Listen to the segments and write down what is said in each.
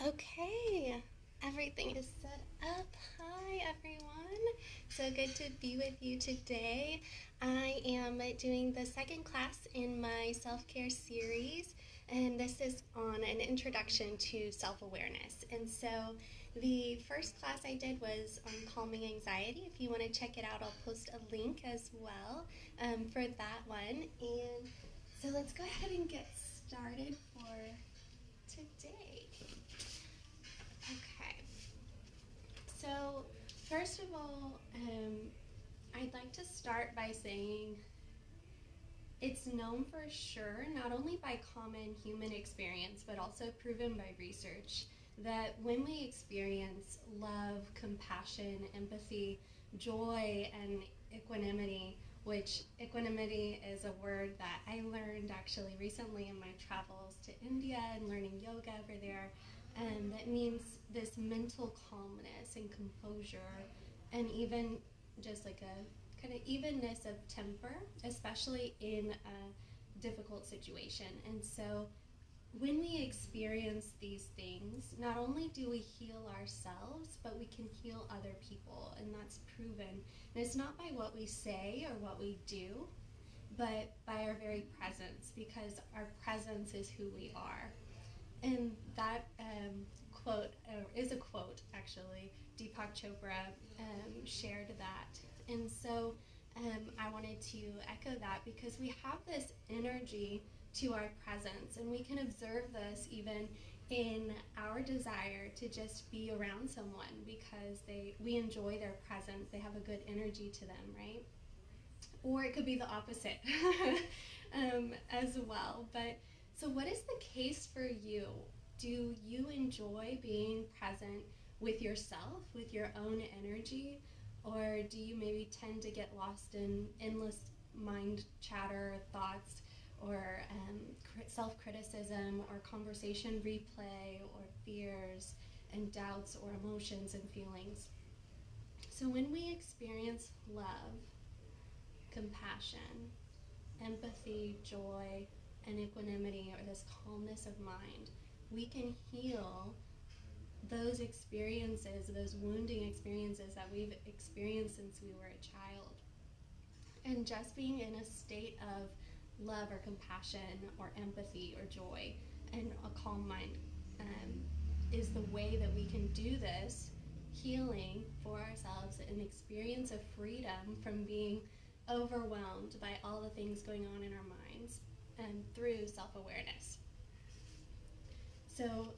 Okay, everything is set up. Hi, everyone. So good to be with you today. I am doing the second class in my self care series, and this is on an introduction to self awareness. And so, the first class I did was on calming anxiety. If you want to check it out, I'll post a link as well for that one. And so, let's go ahead and get started for today. Okay. So, first of all, I'd like to start by saying it's known for sure, not only by common human experience, but also proven by research, that when we experience love, compassion, empathy, joy, and equanimity, which equanimity is a word that I learned actually recently in my travels to India and learning yoga over there, and that means this mental calmness and composure, and even just like a kind of evenness of temper, especially in a difficult situation. And so when we experience these things, not only do we heal ourselves, but we can heal other people, and that's proven. And it's not by what we say or what we do, but by our very presence, because our presence is who we are. And that quote is a quote, actually. Deepak Chopra shared that. And so I wanted to echo that because we have this energy to our presence, and we can observe this even in our desire to just be around someone because we enjoy their presence. They have a good energy to them, right? Or it could be the opposite as well. But so, what is the case for you? Do you enjoy being present with yourself, with your own energy? Or do you maybe tend to get lost in endless mind chatter, thoughts, or self criticism, or conversation replay, or fears and doubts, or emotions and feelings? So, when we experience love, compassion, empathy, joy, and equanimity, or this calmness of mind, we can heal those experiences, those wounding experiences that we've experienced since we were a child. And just being in a state of love or compassion or empathy or joy and a calm mind is the way that we can do this healing for ourselves, an experience of freedom from being overwhelmed by all the things going on in our minds and through self-awareness. So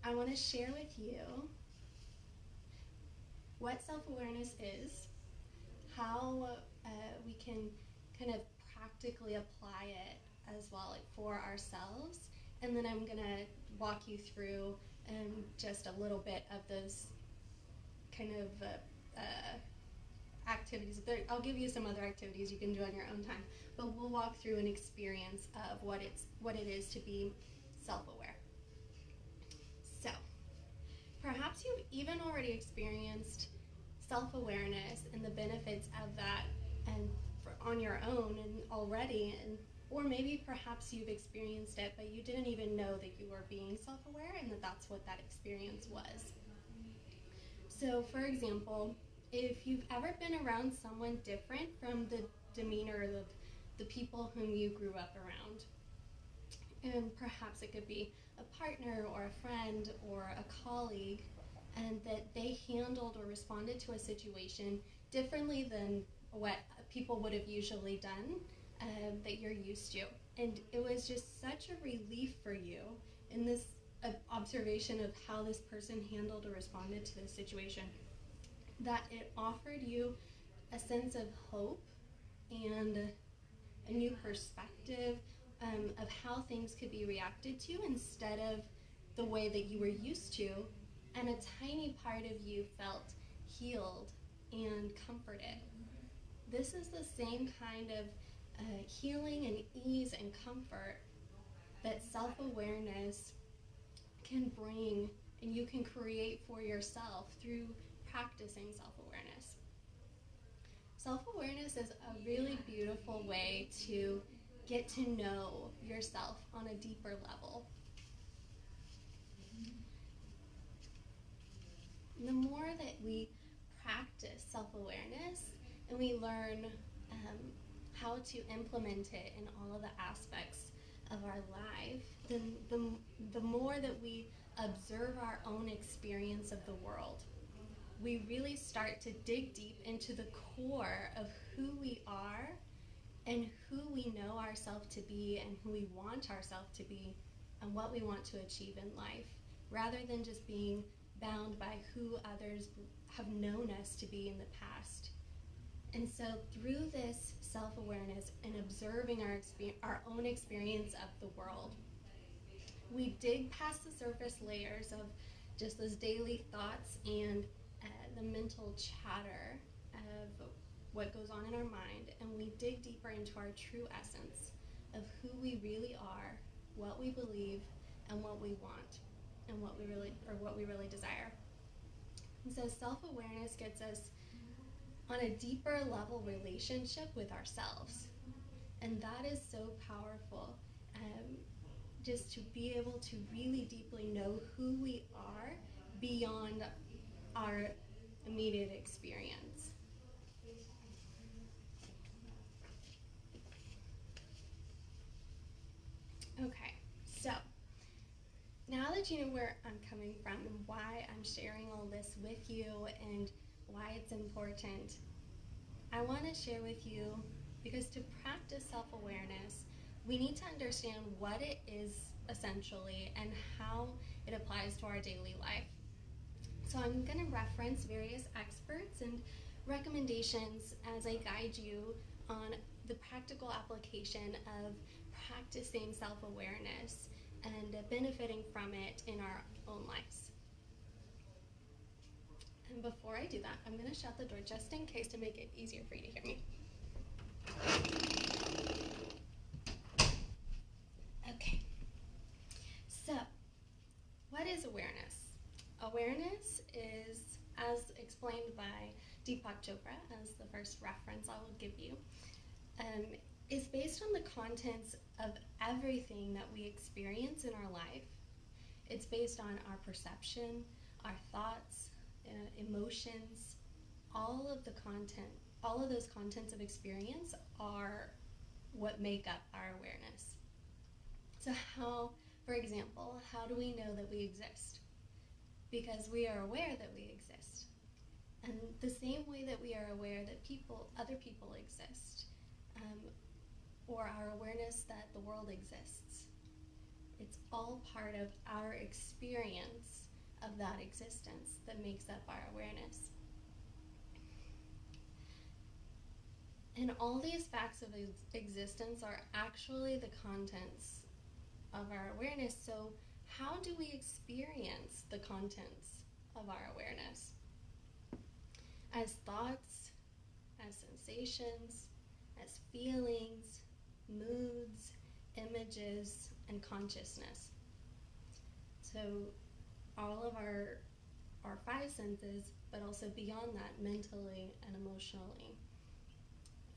I want to share with you what self-awareness is, how we can kind of practically apply it as well, like for ourselves, and then I'm going to walk you through just a little bit of those kind of activities. I'll give you some other activities you can do on your own time, but we'll walk through an experience of what it is to be self-aware. So, perhaps you've even already experienced self-awareness and the benefits of that, and on your own and already, and or maybe perhaps you've experienced it, but you didn't even know that you were being self-aware and that that's what that experience was. So, for example, if you've ever been around someone different from the demeanor of the people whom you grew up around, and perhaps it could be a partner or a friend or a colleague, and that they handled or responded to a situation differently than what people would have usually done, that you're used to. And it was just such a relief for you in this observation of how this person handled or responded to the situation, that it offered you a sense of hope and a new perspective of how things could be reacted to instead of the way that you were used to, and a tiny part of you felt healed and comforted. This is the same kind of healing and ease and comfort that self-awareness can bring, and you can create for yourself through practicing self-awareness. Self-awareness is a really beautiful way to get to know yourself on a deeper level. that we practice self-awareness and we learn how to implement it in all of the aspects of our life, then the more that we observe our own experience of the world, we really start to dig deep into the core of who we are and who we know ourselves to be and who we want ourselves to be and what we want to achieve in life, rather than just being bound by who others have known us to be in the past. And so through this self-awareness and observing our own experience of the world, we dig past the surface layers of just those daily thoughts and the mental chatter of what goes on in our mind, and we dig deeper into our true essence of who we really are, what we believe, and what we want, and what we really desire. And so self-awareness gets us on a deeper level relationship with ourselves, and that is so powerful. Just to be able to really deeply know who we are beyond our immediate experience. Okay, so now that you know where I'm coming from and why I'm sharing all this with you and why it's important, I want to share with you, because to practice self-awareness, we need to understand what it is essentially and how it applies to our daily life. So I'm going to reference various experts and recommendations as I guide you on the practical application of practicing self-awareness and benefiting from it in our own lives. And before I do that, I'm going to shut the door just in case to make it easier for you to hear me. Okay. So, what is awareness? Awareness is, as explained by Deepak Chopra, as the first reference I will give you, is based on the contents of everything that we experience in our life. It's based on our perception, our thoughts, emotions, all of those contents of experience are what make up our awareness. So how, for example, how do we know that we exist? Because we are aware that we exist. And the same way that we are aware that other people exist, or our awareness that the world exists, it's all part of our experience of that existence that makes up our awareness. And all these facts of existence are actually the contents of our awareness. So how do we experience the contents of our awareness? As thoughts, as sensations, as feelings, moods, images, and consciousness. So all of our five senses, but also beyond that, mentally and emotionally,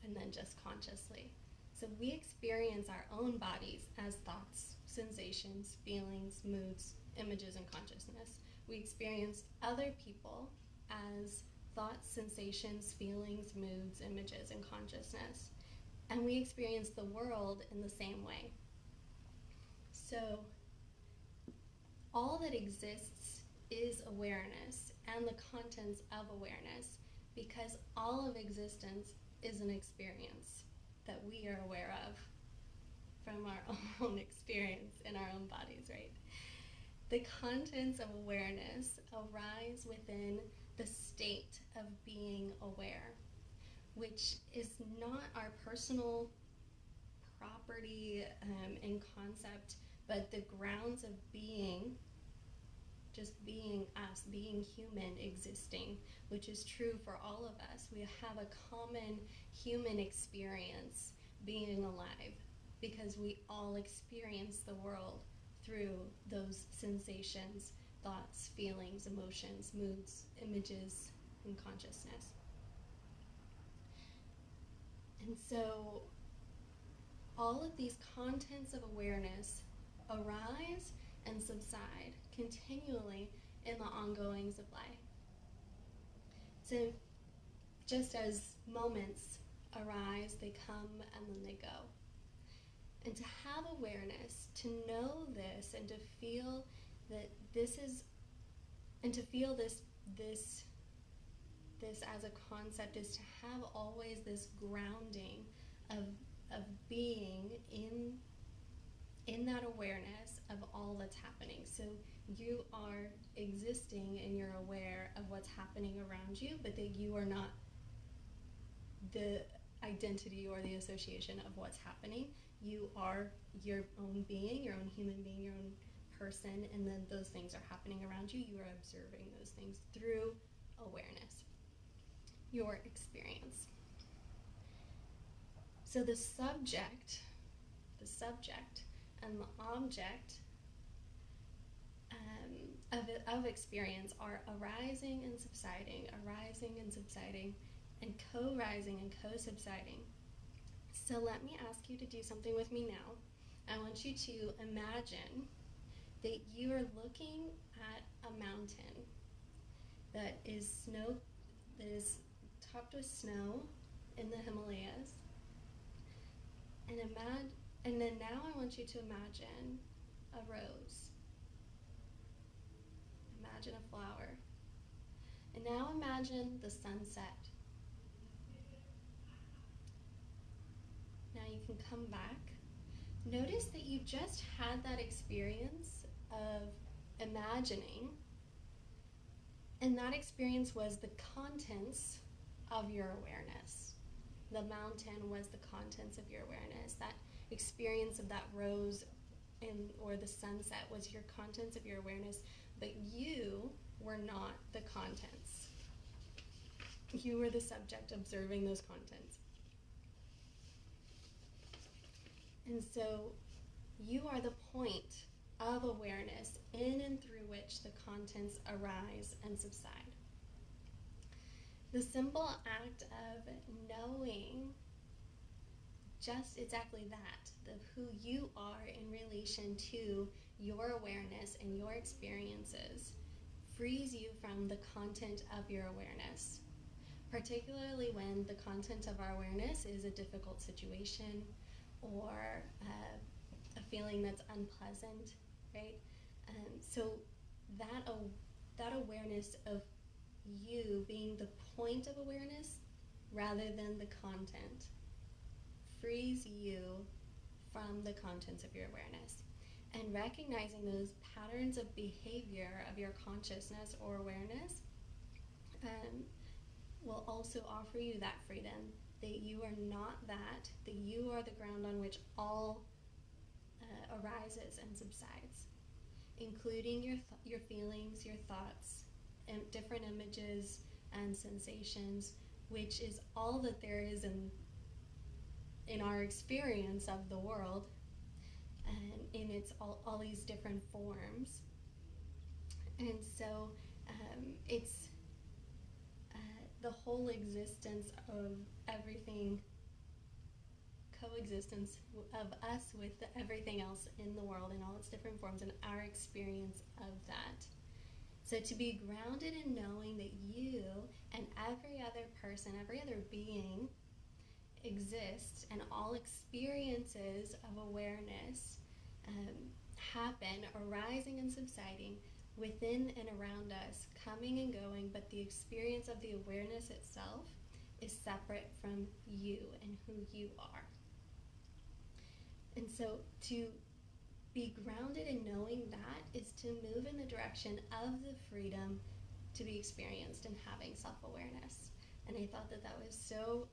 and then just consciously. So we experience our own bodies as thoughts, sensations, feelings, moods, images, and consciousness. We experience other people as thoughts, sensations, feelings, moods, images, and consciousness. And we experience the world in the same way. So all that exists is awareness and the contents of awareness, because all of existence is an experience that we are aware of from our own experience in our own bodies, right? The contents of awareness arise within the state of being aware, which is not our personal property and concept, but the grounds of being, just being us, being human, existing, which is true for all of us. We have a common human experience being alive, because we all experience the world through those sensations, thoughts, feelings, emotions, moods, images, and consciousness. And so all of these contents of awareness arise and subside continually in the ongoings of life. So just as moments arise, they come and then they go. And to have awareness, to know this, and to feel that this is, and to feel this as a concept, is to have always this grounding of being in that awareness of all that's happening. So you are existing and you're aware of what's happening around you, but that you are not the identity or the association of what's happening. You are your own being, your own human being, your own person, and then those things are happening around you. You are observing those things through awareness, your experience. So the subject and the object of experience are arising and subsiding, and co-rising and co-subsiding. So let me ask you to do something with me now. I want you to imagine that you are looking at a mountain that is topped with snow in the Himalayas. And then now I want you to imagine a rose. Imagine a flower. And now imagine the sunset. Now you can come back. Notice that you just had that experience of imagining, and that experience was the contents of your awareness. The mountain was the contents of your awareness. That experience of that rose or the sunset was your contents of your awareness, but you were not the contents. You were the subject observing those contents. And so you are the point of awareness in and through which the contents arise and subside. The simple act of knowing just exactly that, of who you are in relation to your awareness and your experiences, frees you from the content of your awareness, particularly when the content of our awareness is a difficult situation or a feeling that's unpleasant, right? So that awareness of you being the point of awareness rather than the content frees you from the contents of your awareness. And recognizing those patterns of behavior of your consciousness or awareness will also offer you that freedom, that you are not that you are the ground on which all arises and subsides, including your feelings, your thoughts, and different images and sensations, which is all that there is in our experience of the world, and in its all these different forms. And so it's the whole existence of everything, coexistence of us with everything else in the world in all its different forms, and our experience of that. So to be grounded in knowing that you and every other person, every other being exists, and all experiences of awareness happen, arising and subsiding within and around us, coming and going, but the experience of the awareness itself is separate from you and who you are. And so to be grounded in knowing that is to move in the direction of the freedom to be experienced in having self-awareness. And I thought that was so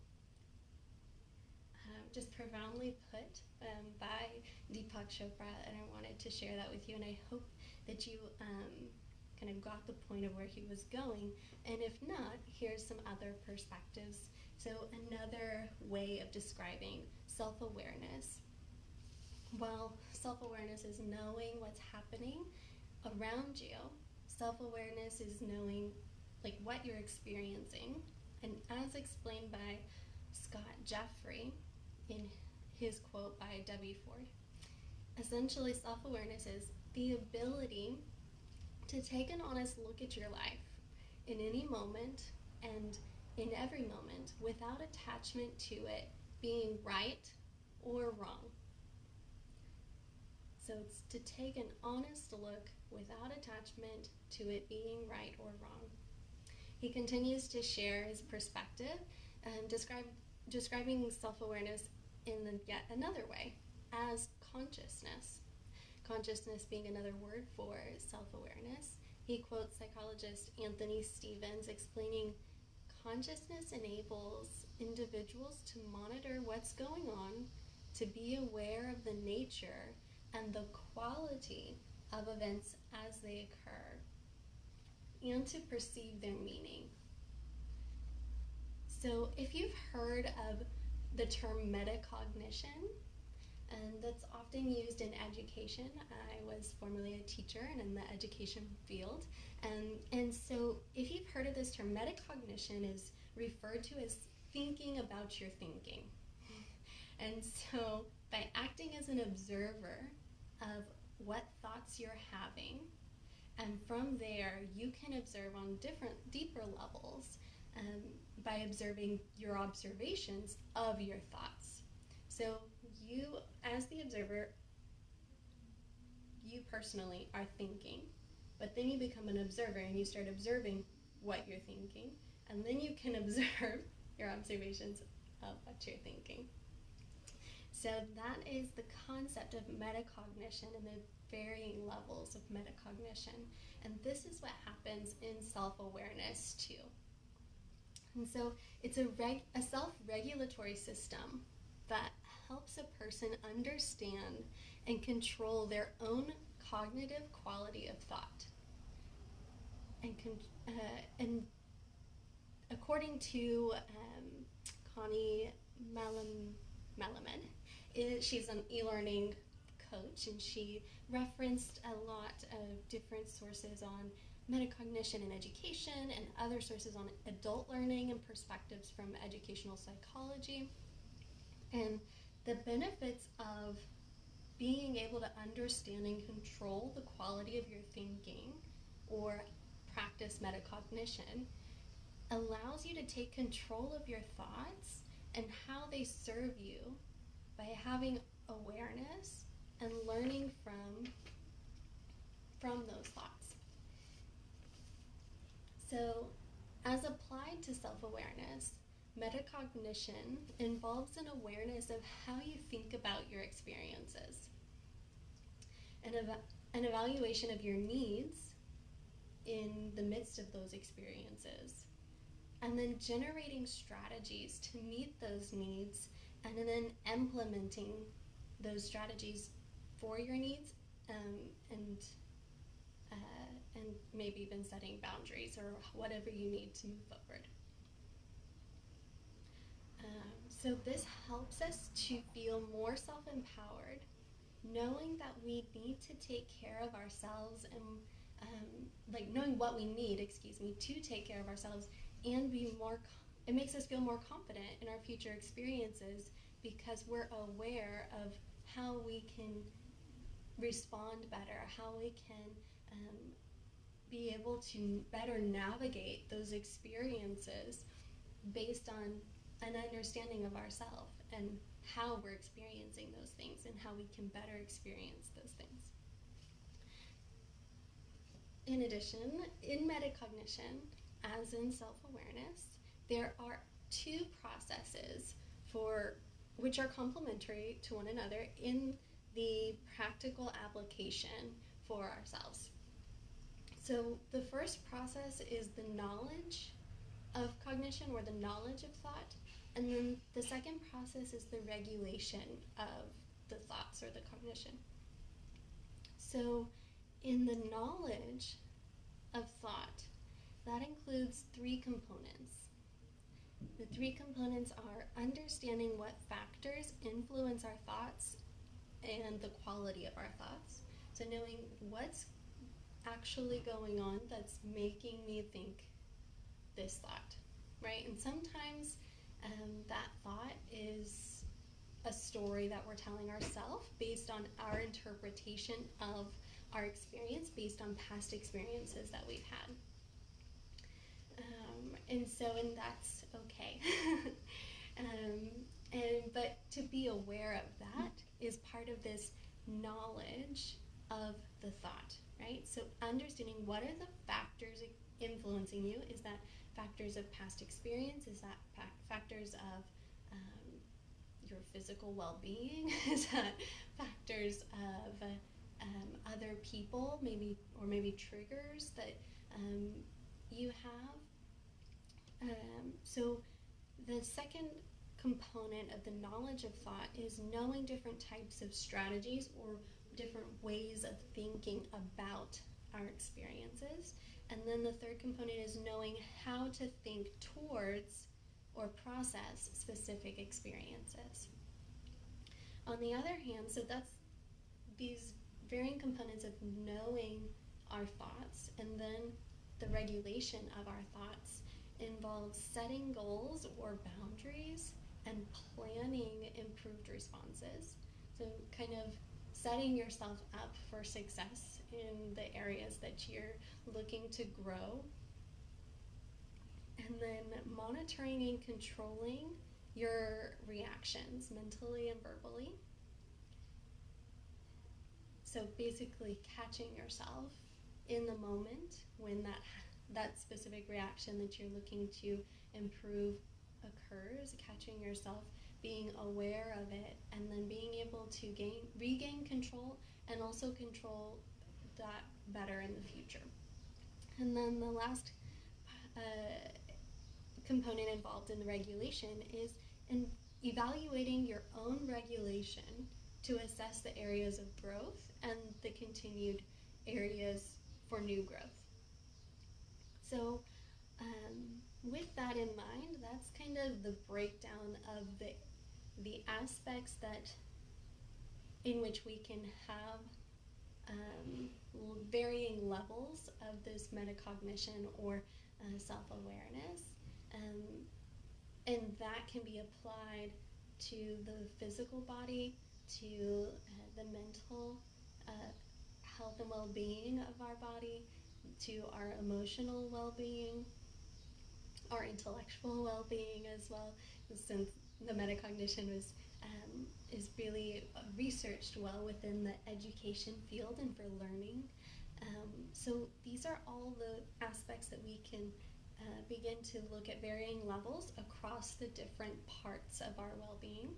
just profoundly put by Deepak Chopra, and I wanted to share that with you, and I hope that you kind of got the point of where he was going, and if not, here's some other perspectives. So another way of describing self-awareness. Well, self-awareness is knowing what's happening around you. Self-awareness is knowing what you're experiencing, and as explained by Scott Jeffrey in his quote by W. Ford, essentially self-awareness is the ability to take an honest look at your life in any moment and in every moment without attachment to it being right or wrong. So it's to take an honest look without attachment to it being right or wrong. He continues to share his perspective and describing self-awareness in yet another way as consciousness. Consciousness being another word for self-awareness. He quotes psychologist Anthony Stevens explaining consciousness enables individuals to monitor what's going on, to be aware of the nature and the quality of events as they occur, and to perceive their meaning. So if you've heard of the term metacognition, and that's often used in education. I was formerly a teacher and in the education field. And so if you've heard of this term, metacognition is referred to as thinking about your thinking. And so by acting as an observer of what thoughts you're having, and from there you can observe on deeper levels by observing your observations of your thoughts. So you, as the observer, you personally are thinking, but then you become an observer and you start observing what you're thinking, and then you can observe your observations of what you're thinking. So that is the concept of metacognition and the varying levels of metacognition. And this is what happens in self-awareness too. And so it's a self-regulatory system that helps a person understand and control their own cognitive quality of thought. And according to Connie Malaman, she's an e-learning coach, and she referenced a lot of different sources on metacognition in education and other sources on adult learning and perspectives from educational psychology. And the benefits of being able to understand and control the quality of your thinking or practice metacognition allows you to take control of your thoughts and how they serve you by having awareness and learning from those thoughts. So, as applied to self-awareness, metacognition involves an awareness of how you think about your experiences, an evaluation of your needs in the midst of those experiences, and then generating strategies to meet those needs, and then implementing those strategies for your needs, and maybe even setting boundaries or whatever you need to move forward. So this helps us to feel more self-empowered, knowing that we need to take care of ourselves and knowing what we need, to take care of ourselves and it makes us feel more confident in our future experiences because we're aware of how we can respond better, how we can be able to better navigate those experiences based on an understanding of ourselves and how we're experiencing those things and how we can better experience those things. In addition, in metacognition, as in self-awareness, there are two processes which are complementary to one another in the practical application for ourselves. So the first process is the knowledge of cognition, or the knowledge of thought, and then the second process is the regulation of the thoughts or the cognition. So in the knowledge of thought, that includes three components. The three components are understanding what factors influence our thoughts and the quality of our thoughts. So knowing what's actually going on that's making me think this thought, right? And sometimes that thought is a story that we're telling ourselves based on our interpretation of our experience, based on past experiences that we've had. And that's okay. um, but to be aware of that is part of this knowledge of the thought, right? So understanding what are the factors influencing you. Is that factors of past experience? Is that factors of your physical well-being? Is that factors of other people, maybe, or maybe triggers that you have? So the second component of the knowledge of thought is knowing different types of strategies or different ways of thinking about our experiences. And then the third component is knowing how to think towards or process specific experiences. On the other hand, so that's these varying components of knowing our thoughts, and then the regulation of our thoughts involves setting goals or boundaries and planning improved responses. So kind of setting yourself up for success in the areas that you're looking to grow. And then monitoring and controlling your reactions mentally and verbally. So basically catching yourself in the moment when that specific reaction that you're looking to improve occurs, catching yourself, being aware of it, and then being able to regain control and also control that better in the future. And then the last component involved in the regulation is in evaluating your own regulation to assess the areas of growth and the continued areas for new growth. So with that in mind, that's kind of the breakdown of the aspects that in which we can have varying levels of this metacognition or self-awareness. And that can be applied to the physical body, to the mental health and well-being of our body, to our emotional well-being, our intellectual well-being as well, since the metacognition is really researched well within the education field and for learning. So these are all the aspects that we can begin to look at varying levels across the different parts of our well-being.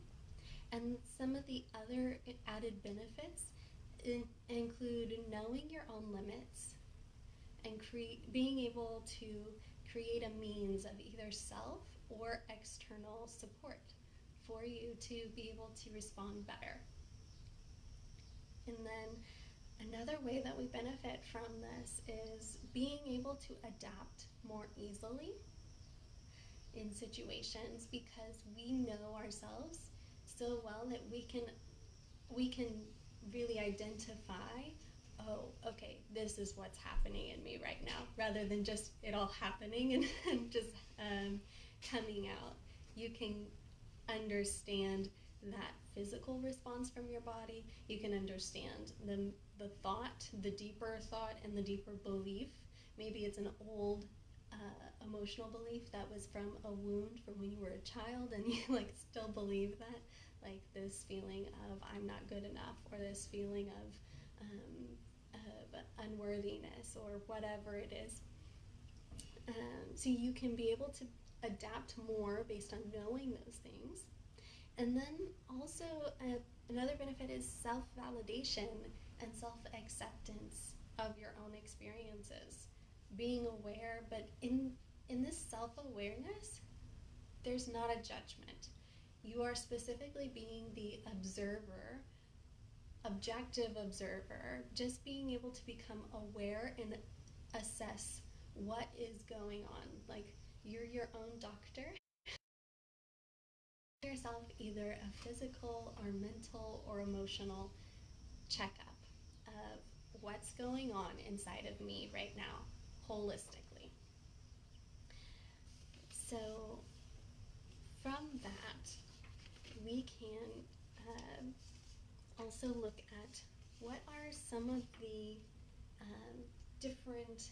And some of the other added benefits include knowing your own limits and being able to create a means of either self or external support for you to be able to respond better. And then another way that we benefit from this is being able to adapt more easily in situations, because we know ourselves so well that we can really identify, oh, okay, this is what's happening in me right now, rather than just it all happening and just coming out. You can understand that physical response from your body. You can understand the thought, the deeper thought and the deeper belief. Maybe it's an old emotional belief that was from a wound from when you were a child, and you still believe that, like this feeling of I'm not good enough, or this feeling of unworthiness, or whatever it is. So you can be able to adapt more based on knowing those things. And then also another benefit is self-validation and self-acceptance of your own experiences. Being aware, but in this self-awareness, there's not a judgment. You are specifically being the observer, objective observer, just being able to become aware and assess what is going on. Like, you're your own doctor. Yourself either a physical or mental or emotional checkup of what's going on inside of me right now, holistically. So from that, we can also look at what are some of the different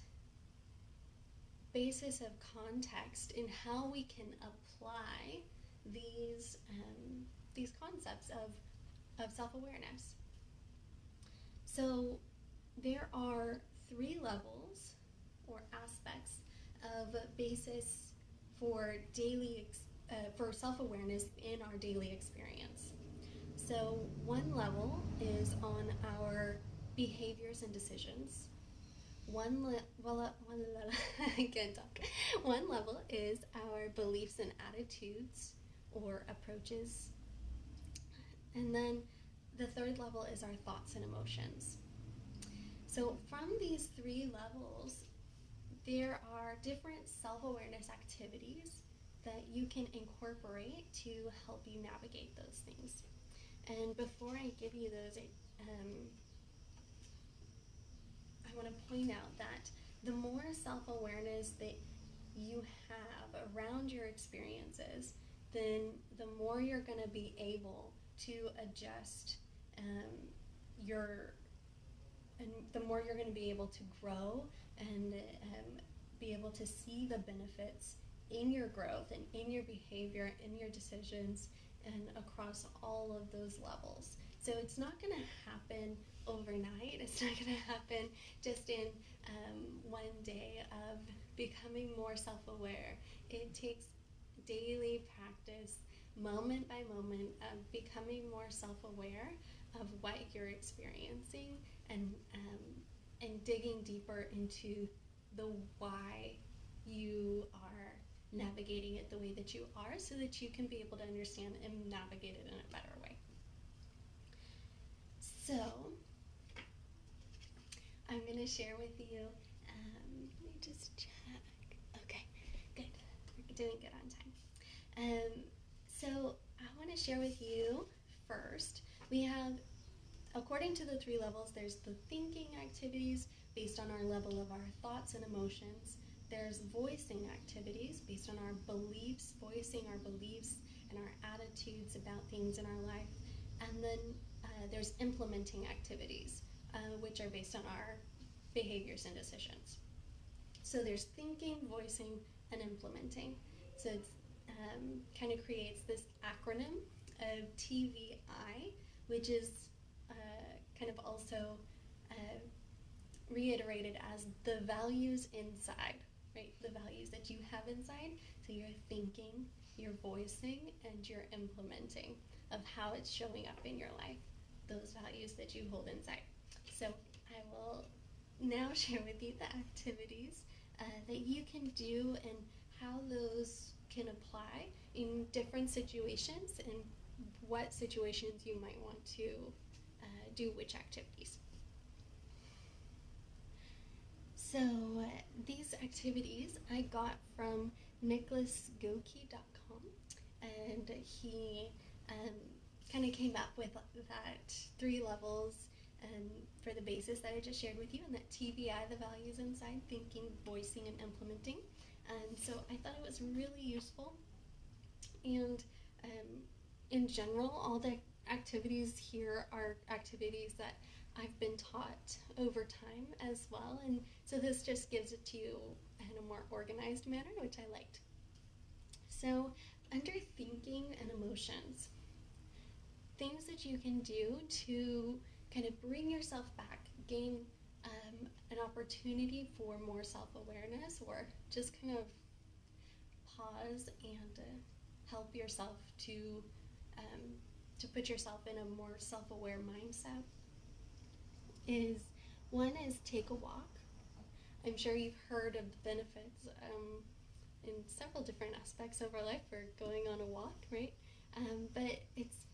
basis of context in how we can apply these these concepts of self-awareness. So there are three levels or aspects of basis for for self-awareness in our daily experience. So one level is on our behaviors and decisions. I can't talk. One level is our beliefs and attitudes or approaches, and then the third level is our thoughts and emotions. So from these three levels, there are different self-awareness activities that you can incorporate to help you navigate those things. And before I give you those, I want to point out that the more self-awareness that you have around your experiences, then the more you're going to be able to adjust your, and the more you're going to be able to grow and be able to see the benefits in your growth and in your behavior, in your decisions, and across all of those levels. So it's not going to happen overnight. It's not going to happen just in one day of becoming more self-aware. It takes daily practice, moment by moment, of becoming more self-aware of what you're experiencing and digging deeper into the why you are navigating it the way that you are, so that you can be able to understand and navigate it in a better way. So I'm going to share with you, let me just check. Okay, good. We're doing good on time. So I want to share with you first, we have, according to the three levels, there's the thinking activities based on our level of our thoughts and emotions. There's voicing activities based on our beliefs, voicing our beliefs and our attitudes about things in our life. And then there's implementing activities, which are based on our behaviors and decisions. So there's thinking, voicing, and implementing. So it's kind of creates this acronym of TVI, which is kind of also reiterated as the values inside, right? The values that you have inside. So you're thinking, you're voicing, and you're implementing of how it's showing up in your life, those values that you hold inside. So I will now share with you the activities that you can do and how those can apply in different situations and what situations you might want to do which activities. So these activities I got from nicholasgoki.com, and he kind of came up with that three levels for the basis that I just shared with you, and that TVI, the values inside, thinking, voicing, and implementing. And so I thought it was really useful. And in general, all the activities here are activities that I've been taught over time as well, and so this just gives it to you in a more organized manner, which I liked. So under thinking and emotions, things that you can do to kind of bring yourself back, gain an opportunity for more self-awareness, or just kind of pause and help yourself to put yourself in a more self-aware mindset, is one is take a walk. I'm sure you've heard of the benefits in several different aspects of our life for going on a walk, right? But it's,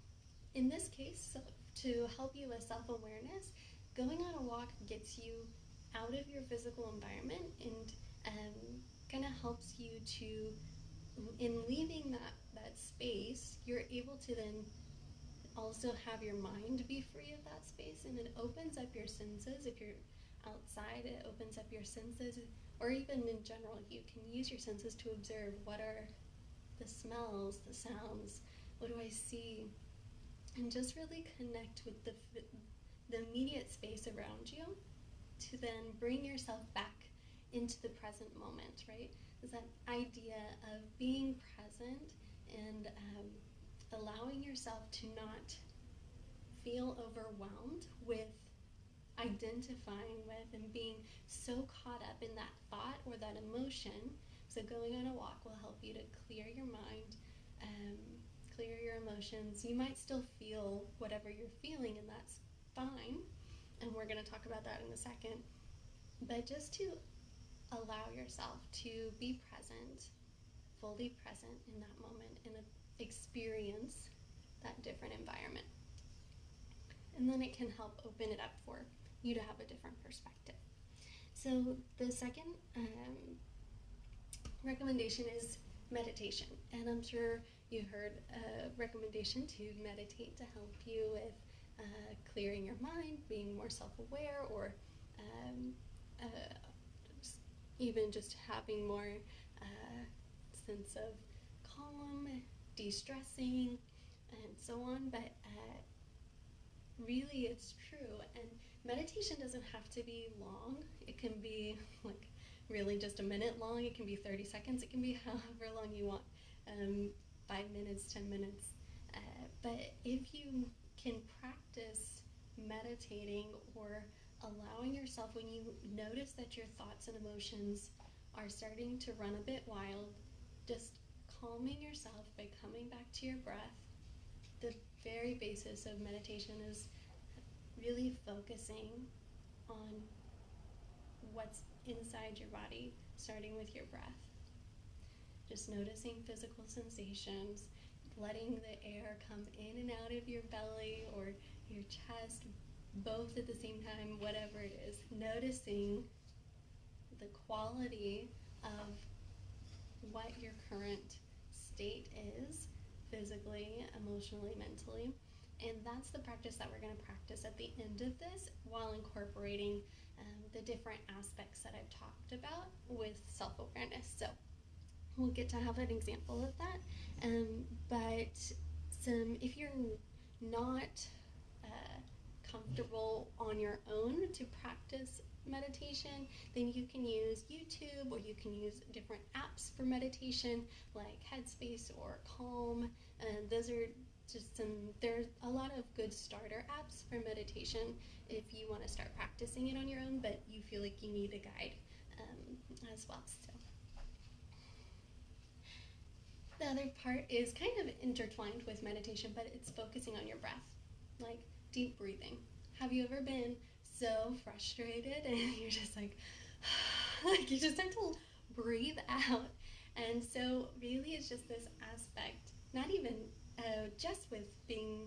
in this case, to help you with self-awareness, going on a walk gets you out of your physical environment and kind of helps you to, in leaving that space, you're able to then also have your mind be free of that space, and it opens up your senses. If you're outside, it opens up your senses, or even in general, you can use your senses to observe what are the smells, the sounds, what do I see, and just really connect with the immediate space around you to then bring yourself back into the present moment, right? Is that idea of being present and allowing yourself to not feel overwhelmed with identifying with and being so caught up in that thought or that emotion. So going on a walk will help you to clear your mind, um, clear your emotions. You might still feel whatever you're feeling, and that's fine. And we're going to talk about that in a second. But just to allow yourself to be present, fully present in that moment, and experience that different environment. And then it can help open it up for you to have a different perspective. So the second recommendation is meditation. And I'm sure you heard a recommendation to meditate to help you with clearing your mind, being more self-aware, or even just having more sense of calm, de-stressing, and so on. But really, it's true. And meditation doesn't have to be long. It can be like really just a minute long. It can be 30 seconds. It can be however long you want, 5 minutes, 10 minutes. But if you can practice meditating or allowing yourself, when you notice that your thoughts and emotions are starting to run a bit wild, just calming yourself by coming back to your breath. The very basis of meditation is really focusing on what's inside your body, starting with your breath. Just noticing physical sensations, letting the air come in and out of your belly or your chest, both at the same time, whatever it is. Noticing the quality of what your current state is, physically, emotionally, mentally. And that's the practice that we're going to practice at the end of this, while incorporating the different aspects that I've talked about with self-awareness. So we'll get to have an example of that. But if you're not comfortable on your own to practice meditation, then you can use YouTube, or you can use different apps for meditation like Headspace or Calm. And those are just there's a lot of good starter apps for meditation if you want to start practicing it on your own, but you feel like you need a guide as well. So the other part is kind of intertwined with meditation, but it's focusing on your breath, like deep breathing. Have you ever been so frustrated and you're just like you just have to breathe out? And so really it's just this aspect, not even just with being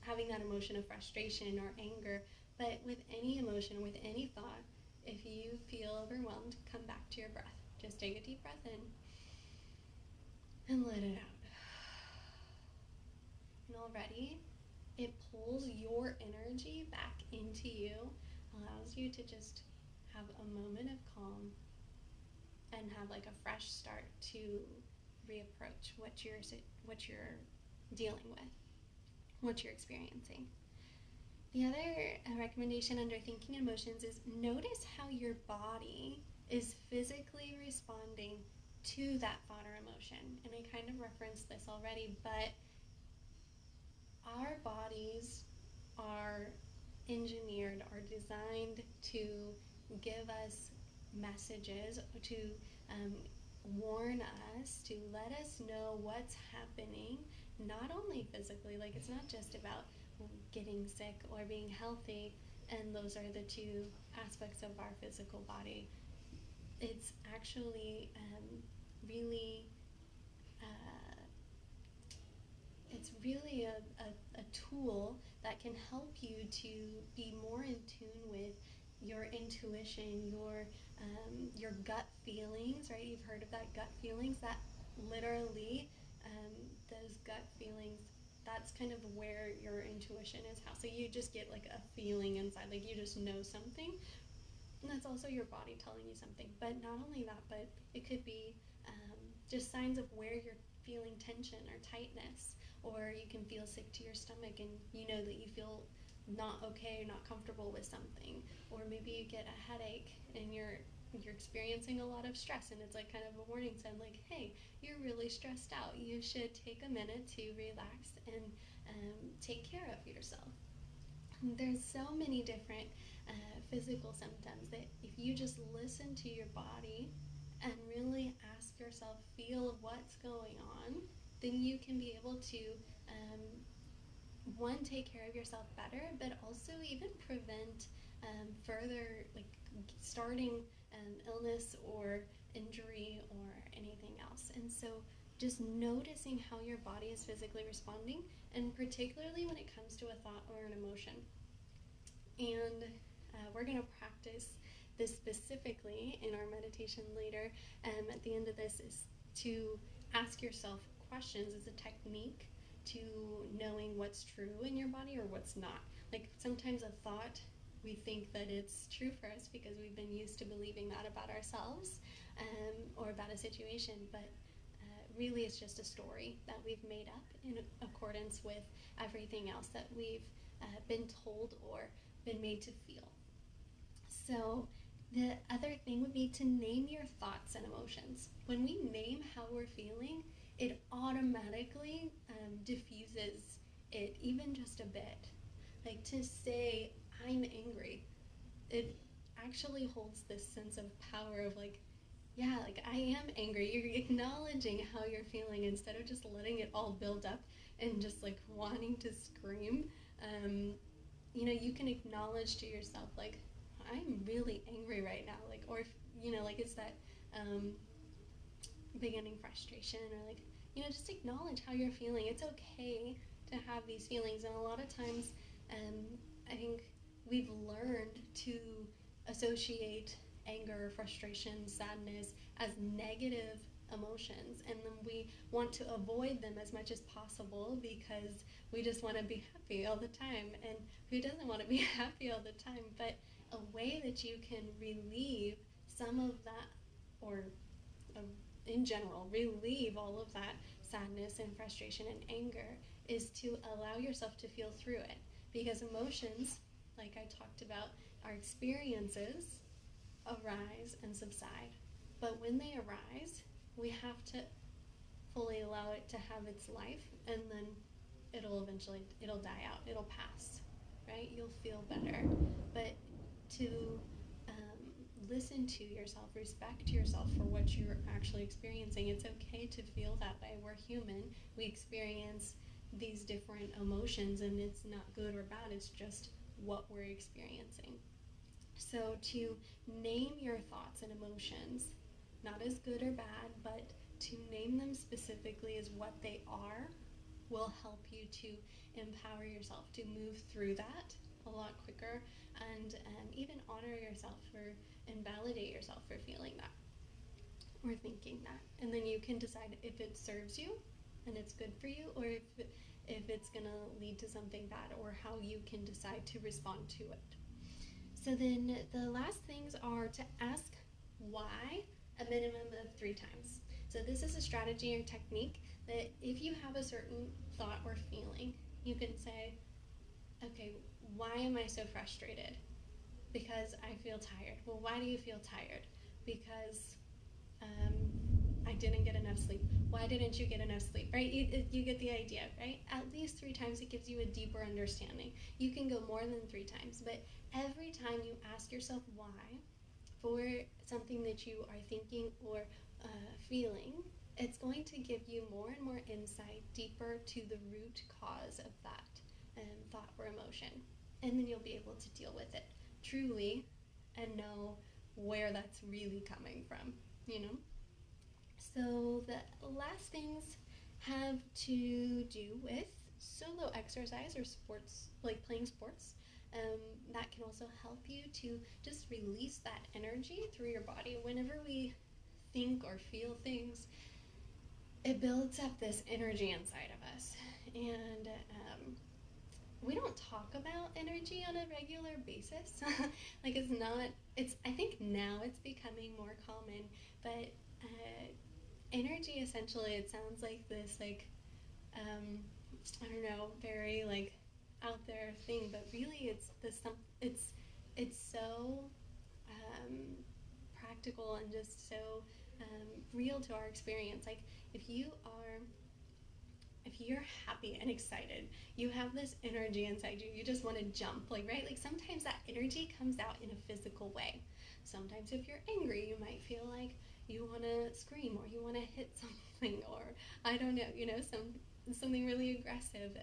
having that emotion of frustration or anger, but with any emotion, with any thought. If you feel overwhelmed, come back to your breath. Just take a deep breath in and let it out. And already it pulls your energy back into you, allows you to just have a moment of calm and have like a fresh start to reapproach what you're dealing with, what you're experiencing. The other recommendation under thinking emotions is notice how your body is physically responding to that thought or emotion. And I kind of referenced this already, but our bodies are engineered, are designed to give us messages, to warn us, to let us know what's happening, not only physically, like it's not just about getting sick or being healthy, and those are the two aspects of our physical body. It's actually really a tool that can help you to be more in tune with your intuition, your gut feelings, right? You've heard of that gut feelings. That literally, those gut feelings, that's kind of where your intuition is. How? So you just get like a feeling inside, like you just know something. And that's also your body telling you something. But not only that, but it could be just signs of where you're feeling tension or tightness, or you can feel sick to your stomach and you know that you feel not okay, not comfortable with something, or maybe you get a headache and you're you're experiencing a lot of stress, and it's like kind of a warning sign, like, hey, you're really stressed out. You should take a minute to relax and take care of yourself. There's so many different physical symptoms that if you just listen to your body and really ask yourself, feel what's going on, then you can be able to um, one, take care of yourself better, but also even prevent further, like, starting illness or injury or anything else. And so just noticing how your body is physically responding, and particularly when it comes to a thought or an emotion. And we're going to practice this specifically in our meditation later. At the end of this is to ask yourself questions as a technique to knowing what's true in your body or what's not. Like, sometimes a thought, we think that it's true for us because we've been used to believing that about ourselves or about a situation, but really it's just a story that we've made up in accordance with everything else that we've been told or been made to feel. So the other thing would be to name your thoughts and emotions. When we name how we're feeling, it automatically diffuses it even just a bit. Like, to say, I'm angry, it actually holds this sense of power of, like, yeah, like, I am angry. You're acknowledging how you're feeling instead of just letting it all build up and just, like, wanting to scream. Um, you can acknowledge to yourself, like, I'm really angry right now. Like, or, like, it's that beginning frustration, or, like, just acknowledge how you're feeling. It's okay to have these feelings. And a lot of times, I think we've learned to associate anger, frustration, sadness as negative emotions, and then we want to avoid them as much as possible because we just want to be happy all the time. And who doesn't want to be happy all the time? But a way that you can relieve some of that, or in general, relieve all of that sadness and frustration and anger, is to allow yourself to feel through it. Because emotions, like I talked about, our experiences arise and subside. But when they arise, we have to fully allow it to have its life, and then it'll die out. It'll pass, right? You'll feel better. But to listen to yourself, respect yourself for what you're actually experiencing. It's okay to feel that way. We're human. We experience these different emotions, and it's not good or bad. It's just what we're experiencing. So to name your thoughts and emotions, not as good or bad, but to name them specifically as what they are, will help you to empower yourself to move through that a lot quicker, and even honor yourself for and validate yourself for feeling that or thinking that. And then you can decide if it serves you and it's good for you, or if it's going to lead to something bad, or how you can decide to respond to it. So then the last things are to ask why a minimum of 3 times. So this is a strategy or technique that if you have a certain thought or feeling, you can say, okay, why am I so frustrated? Because I feel tired. Well, why do you feel tired? Because I didn't get enough sleep. Why didn't you get enough sleep, right? You get the idea, right? At least 3 times, it gives you a deeper understanding. You can go more than 3 times, but every time you ask yourself why for something that you are thinking or feeling, it's going to give you more and more insight deeper to the root cause of that thought or emotion. And then you'll be able to deal with it truly and know where that's really coming from, So the last things have to do with solo exercise or sports, like playing sports. That can also help you to just release that energy through your body. Whenever we think or feel things, it builds up this energy inside of us. And we don't talk about energy on a regular basis. Like, I think now it's becoming more common, but energy, essentially, it sounds like this, like, I don't know, very, like, out there thing, but really it's so practical and just so real to our experience. Like if you are if you're happy and excited, you have this energy inside you, you just want to jump, like, right? Like sometimes that energy comes out in a physical way. Sometimes if you're angry, you might feel like you want to scream or you want to hit something, or I don't know, something really aggressive.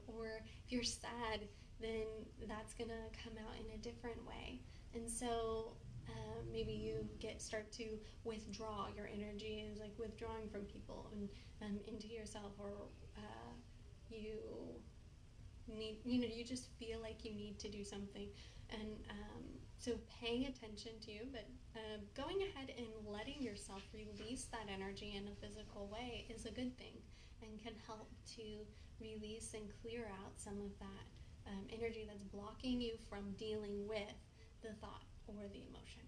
Or if you're sad, then that's gonna come out in a different way. And so maybe you start to withdraw. Your energy is like withdrawing from people and into yourself, or you you just feel like you need to do something. And so paying attention to you, but going ahead and letting yourself release that energy in a physical way is a good thing, and can help to release and clear out some of that energy that's blocking you from dealing with the thought or the emotion.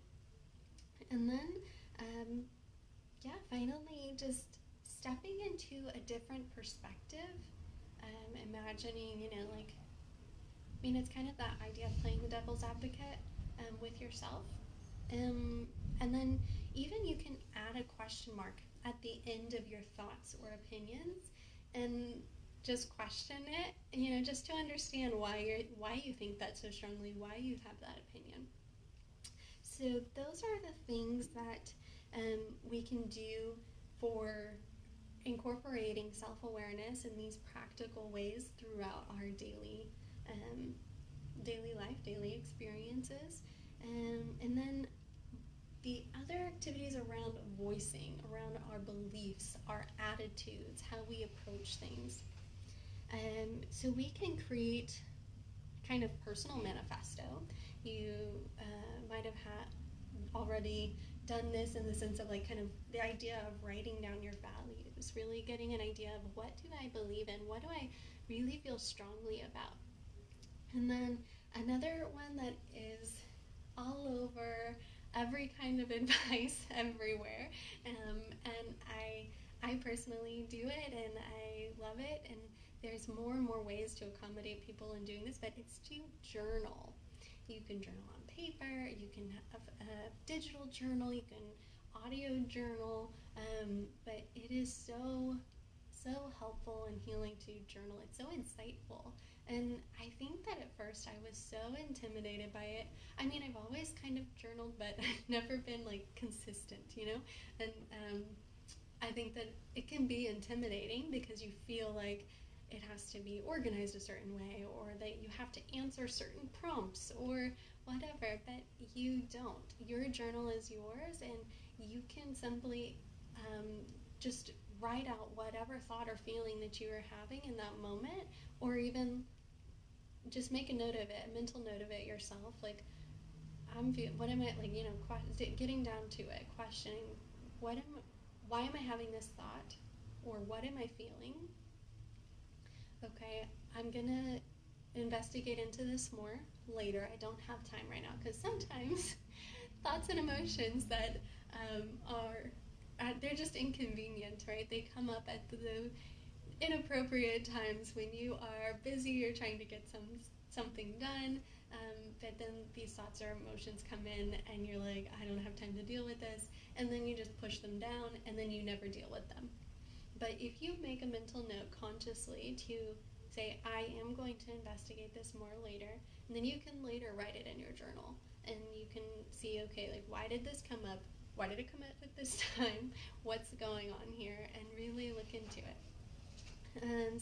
And then finally, just stepping into a different perspective, imagining, like, it's kind of that idea of playing the devil's advocate with yourself. And then even you can add a question mark at the end of your thoughts or opinions, and just question it, just to understand why you think that so strongly, why you have that opinion. So those are the things that we can do for incorporating self-awareness in these practical ways throughout our daily life, daily experiences. And then the other activities around voicing, around our beliefs, our attitudes, how we approach things. So we can create kind of personal manifesto. You might have already done this in the sense of like kind of the idea of writing down your values, really getting an idea of what do I believe in, what do I really feel strongly about. And then another one that is all over every kind of advice everywhere, and I personally do it and I love it, and there's more and more ways to accommodate people in doing this, but it's to journal. You can journal on paper, you can have a digital journal, you can audio journal, but it is so helpful and healing to journal. It's so insightful. And I think that at first I was so intimidated by it. I've always kind of journaled, but I've never been like consistent, And I think that it can be intimidating because you feel like it has to be organized a certain way, or that you have to answer certain prompts or whatever, but you don't. Your journal is yours, and you can simply just write out whatever thought or feeling that you are having in that moment, or even just make a note of it, a mental note of it yourself. Like, what am I, like, getting down to it, questioning, why am I having this thought, or what am I feeling? Okay, I'm gonna investigate into this more later. I don't have time right now, because sometimes thoughts and emotions that they're just inconvenient, right? They come up at the inappropriate times when you are busy, you're trying to get something done, but then these thoughts or emotions come in and you're like, I don't have time to deal with this, and then you just push them down, and then you never deal with them. But if you make a mental note consciously to say, I am going to investigate this more later, and then you can later write it in your journal, and you can see, okay, like, why did this come up? Why did it come up at this time? What's going on here? And really look into it.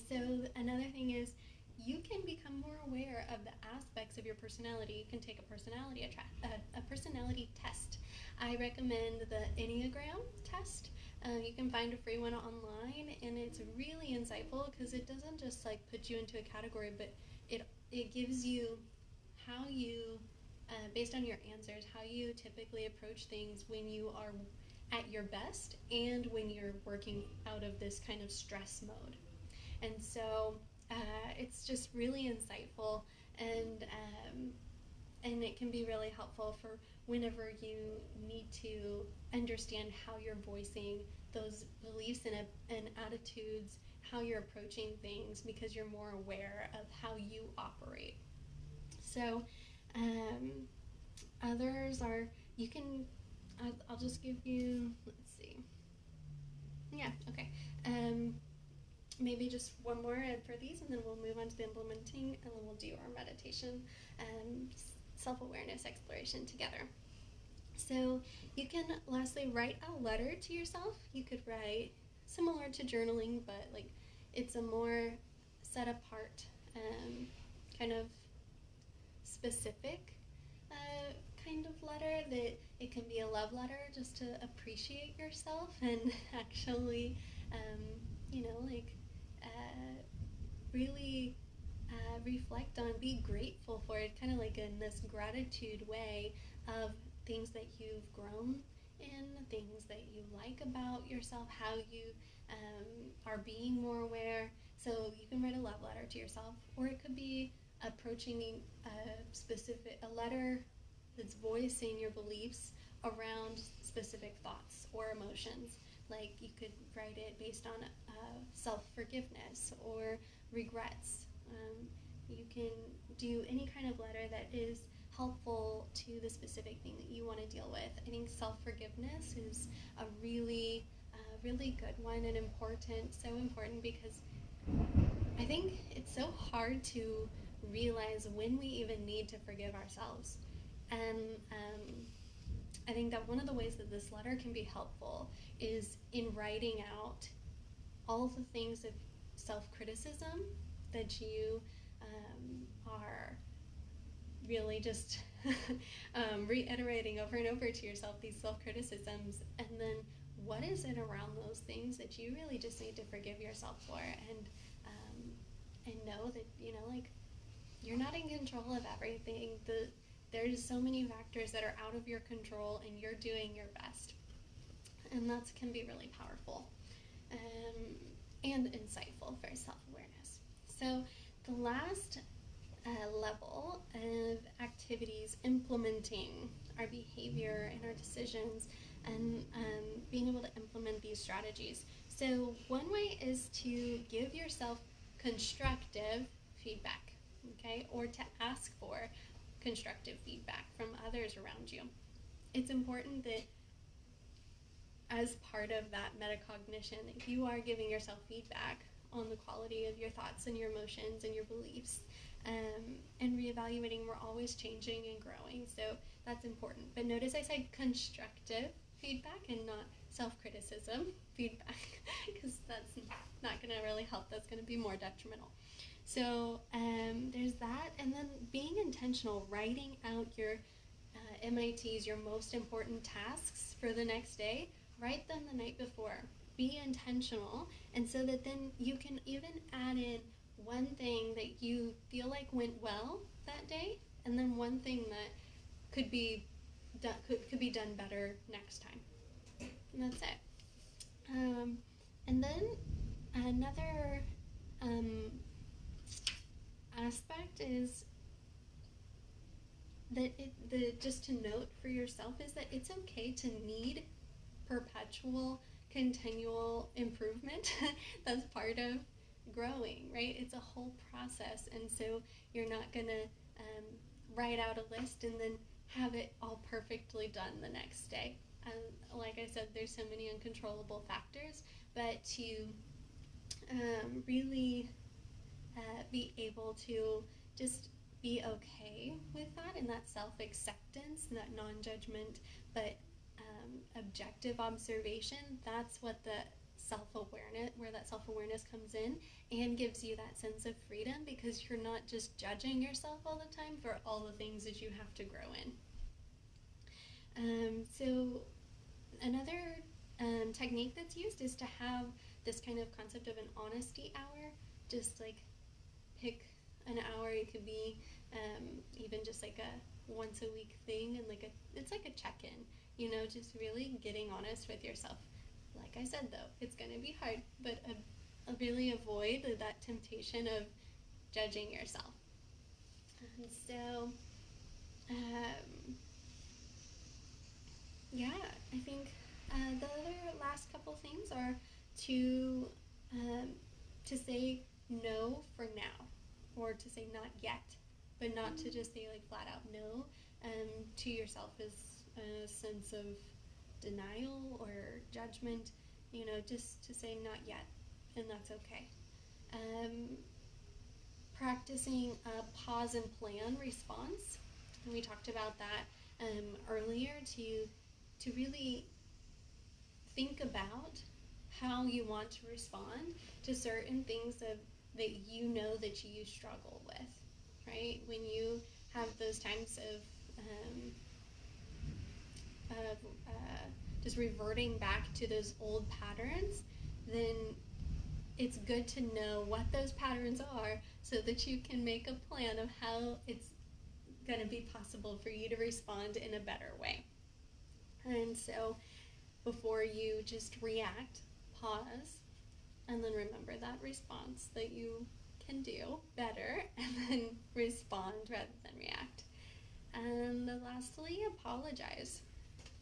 So another thing is, you can become more aware of the aspects of your personality. You can take a personality test. I recommend the Enneagram test. You can find a free one online, and it's really insightful because it doesn't just like put you into a category, but it gives you how you, based on your answers, how you typically approach things when you are at your best and when you're working out of this kind of stress mode. And so it's just really insightful, and it can be really helpful for whenever you need to understand how you're voicing those beliefs and attitudes, how you're approaching things, because you're more aware of how you operate. So others are, you can I'll just give you, let's see. Yeah, okay. Um, Maybe just one more for these, and then we'll move on to the implementing, and then we'll do our meditation and self-awareness exploration together. So you can lastly write a letter to yourself. You could write similar to journaling, but like it's a more set apart, kind of specific kind of letter. That it can be a love letter just to appreciate yourself and actually, um, like really reflect on, be grateful for it, kind of like in this gratitude way of things that you've grown in, things that you like about yourself, how you are being more aware. So you can write a love letter to yourself, or it could be approaching a letter that's voicing your beliefs around specific thoughts or emotions. Like you could write it based on self forgiveness or regrets. You can do any kind of letter that is helpful to the specific thing that you want to deal with. I think self forgiveness is a really good one, and so important, because I think it's so hard to realize when we even need to forgive ourselves. And I think that one of the ways that this letter can be helpful is in writing out all of the things of self-criticism that you are really just reiterating over and over to yourself, these self-criticisms, and then what is it around those things that you really just need to forgive yourself for, and know that like you're not in control of everything. There's so many factors that are out of your control, and you're doing your best, and that can be really powerful and insightful for self-awareness. So the last level of activities implementing our behavior and our decisions, and being able to implement these strategies. So one way is to give yourself constructive feedback, okay, or to ask for constructive feedback from others around you. It's important that as part of that metacognition, that you are giving yourself feedback on the quality of your thoughts and your emotions and your beliefs, and reevaluating. We're always changing and growing, so that's important. But notice I said constructive feedback and not self-criticism feedback, because that's not going to really help. That's going to be more detrimental. So there's that, and then being intentional, writing out your MITs, your most important tasks for the next day. Write them the night before. Be intentional, and so that then you can even add in one thing that you feel like went well that day, and then one thing that could be done better next time. And that's it. And then another aspect is that just to note for yourself is that it's okay to need perpetual, continual improvement. That's part of growing, right? It's a whole process, and so you're not gonna write out a list and then have it all perfectly done the next day. Like I said, there's so many uncontrollable factors, but to really be able to just be okay with that, and that self-acceptance, and that non-judgment, but objective observation. That's what where that self-awareness comes in, and gives you that sense of freedom, because you're not just judging yourself all the time for all the things that you have to grow in. So another technique that's used is to have this kind of concept of an honesty hour. Just like pick an hour. It could be even just like a once a week thing, and it's like a check-in, just really getting honest with yourself. Like I said, though, it's going to be hard, but really avoid that temptation of judging yourself. And so yeah, I think the other last couple things are to say no for now, or to say not yet, but not to just say like flat out no. To yourself is a sense of denial or judgment, just to say not yet, and that's okay. Um, Practicing a pause and plan response. And we talked about that earlier, to really think about how you want to respond to certain things that that you struggle with, right? When you have those times of just reverting back to those old patterns, then it's good to know what those patterns are so that you can make a plan of how it's going to be possible for you to respond in a better way. And so before you just react, pause, and then remember that response that you can do better, and then respond rather than react. And lastly, apologize.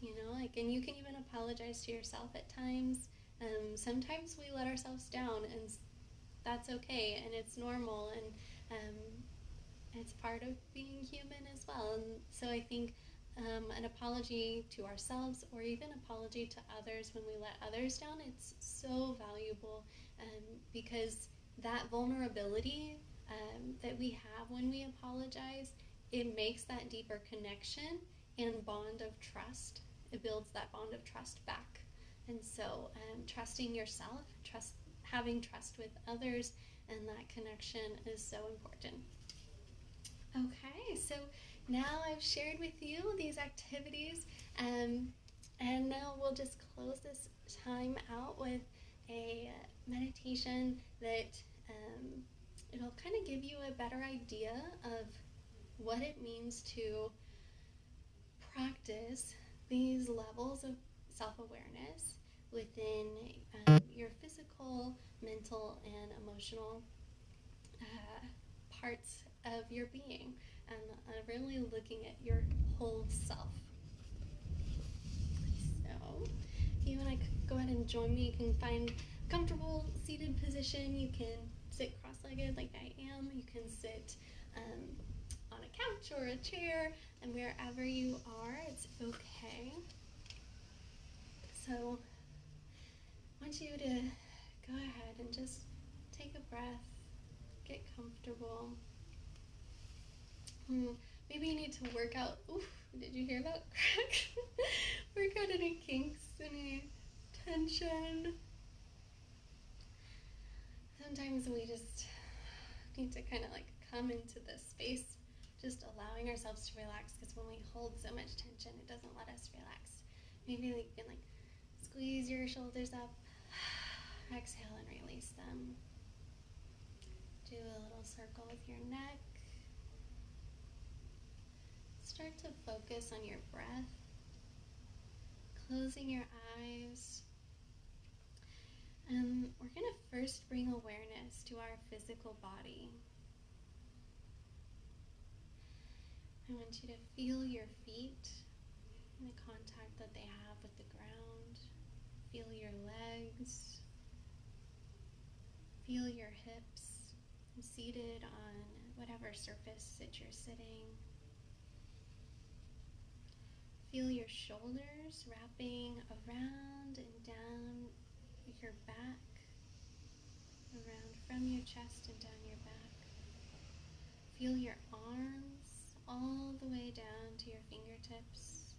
And you can even apologize to yourself at times. Sometimes we let ourselves down, and that's okay, and it's normal, and it's part of being human as well. And so I think an apology to ourselves, or even apology to others when we let others down, it's so valuable, because that vulnerability that we have when we apologize, it makes that deeper connection and bond of trust. It builds that bond of trust back. And so trusting yourself, having trust with others, and that connection is so important. Okay, so now I've shared with you these activities, and now we'll just close this time out with a meditation that it'll kind of give you a better idea of what it means to practice these levels of self-awareness within your physical, mental, and emotional parts of your being, and really looking at your whole self. So if you want to go ahead and join me, you can find a comfortable seated position. You can sit cross-legged like I am. You can sit on a couch or a chair, and wherever you are, it's okay. So I want you to go ahead and just take a breath, get comfortable. Maybe you need to work out. Oof, did you hear that crack? Work out any kinks, any tension. Sometimes we just need to kind of come into this space, just allowing ourselves to relax, because when we hold so much tension, it doesn't let us relax. Maybe you can squeeze your shoulders up, exhale and release them. Do a little circle with your neck. Start to focus on your breath, closing your eyes. We're going to first bring awareness to our physical body. I want you to feel your feet and the contact that they have with the ground. Feel your legs. Feel your hips seated on whatever surface that you're sitting. Feel your shoulders wrapping around and down your back, around from your chest and down your back. Feel your arms all the way down to your fingertips.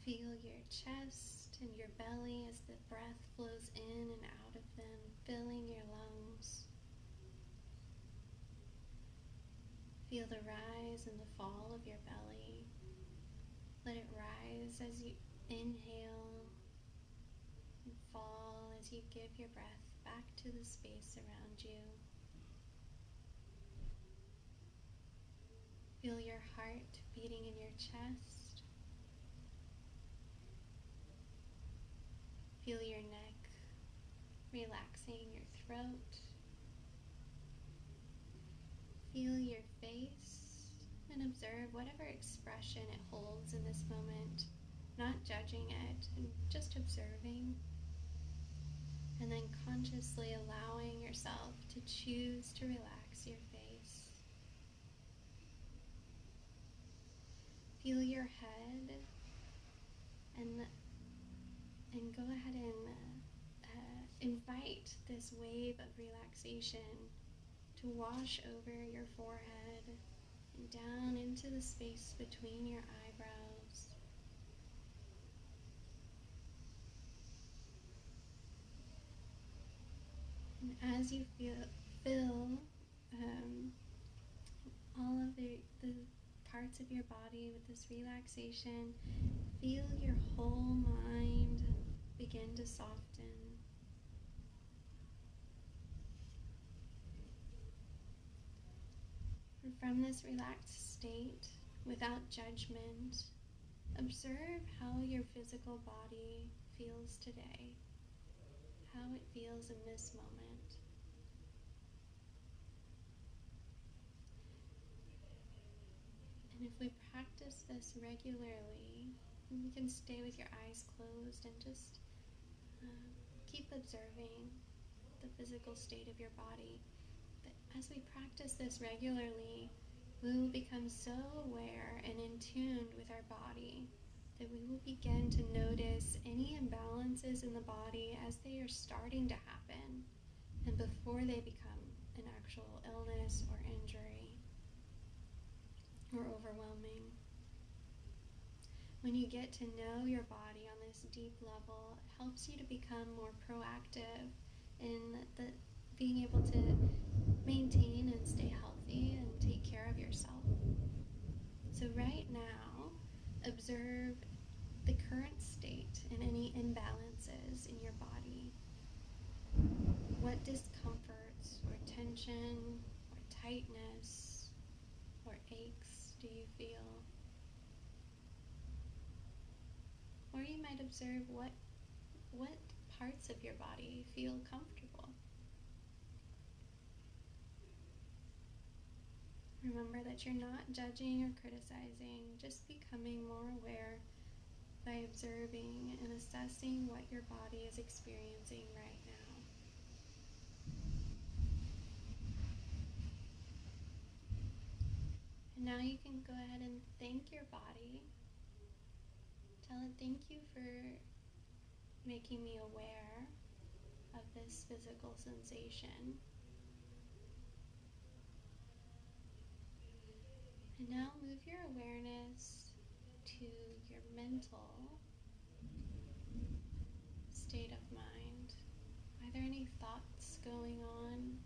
Feel your chest and your belly as the breath flows in and out of them, filling your lungs. Feel the rise and the fall of your belly. Let it rise as you inhale and fall as you give your breath back to the space around you. Feel your heart beating in your chest. Feel your neck relaxing, your throat. Feel your face and observe whatever expression it holds in this moment, not judging it, and just observing. And then consciously allowing yourself to choose to relax your face. feel your head and go ahead and invite this wave of relaxation to wash over your forehead and down into the space between your eyebrows. And as you fill all of the parts of your body with this relaxation, feel your whole mind begin to soften. And from this relaxed state, without judgment, observe how your physical body feels today, how it feels in this moment. And if we practice this regularly, you can stay with your eyes closed and just keep observing the physical state of your body. But as we practice this regularly, we will become so aware and in tune with our body that we will begin to notice any imbalances in the body as they are starting to happen and before they become an actual illness or injury or overwhelming. When you get to know your body on this deep level, it helps you to become more proactive in being able to maintain and stay healthy and take care of yourself. So right now, observe the current state and any imbalances in your body. What discomforts or tension or tightness or aches do you feel? Or you might observe what parts of your body feel comfortable. Remember that you're not judging or criticizing, just becoming more aware by observing and assessing what your body is experiencing right now. And now you can go ahead and thank your body. Tell it, thank you for making me aware of this physical sensation. And now move your awareness to your mental state of mind. Are there any thoughts going on?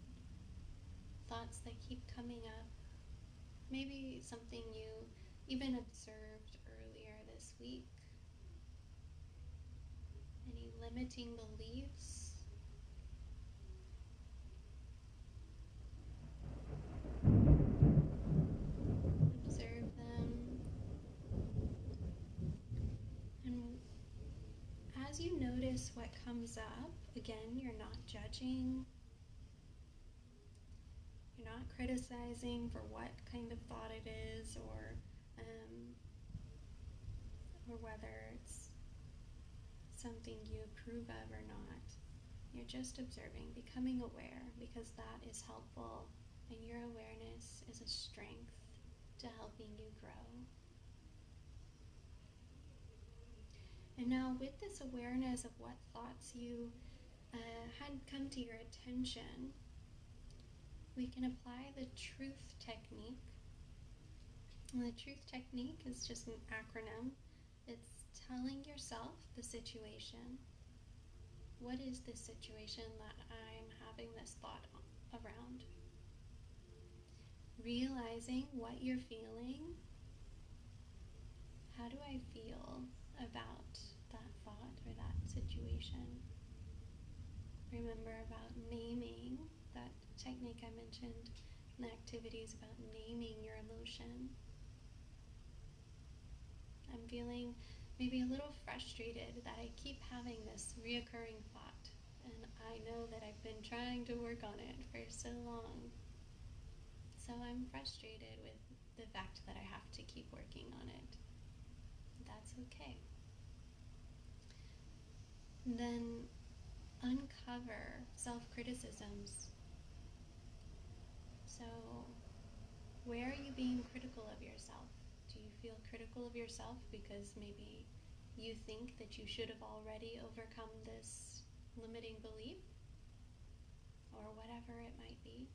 Thoughts that keep coming up? Maybe something you even observed earlier this week. Any limiting beliefs? Observe them. And as you notice what comes up, again, you're not judging. You're not criticizing for what kind of thought it is or whether it's something you approve of or not. You're just observing, becoming aware, because that is helpful, and your awareness is a strength to helping you grow. And now with this awareness of what thoughts you had come to your attention, we can apply the truth technique. And the truth technique is just an acronym. It's telling yourself the situation. What is this situation that I'm having this thought around? Realizing what you're feeling. How do I feel about that thought or that situation? Remember about naming, that technique I mentioned in the activities about naming your emotion. I'm feeling maybe a little frustrated that I keep having this reoccurring thought, and I know that I've been trying to work on it for so long. So I'm frustrated with the fact that I have to keep working on it. That's okay. And then uncover self-criticisms. So where are you being critical of yourself? Do you feel critical of yourself because maybe you think that you should have already overcome this limiting belief, or whatever it might be.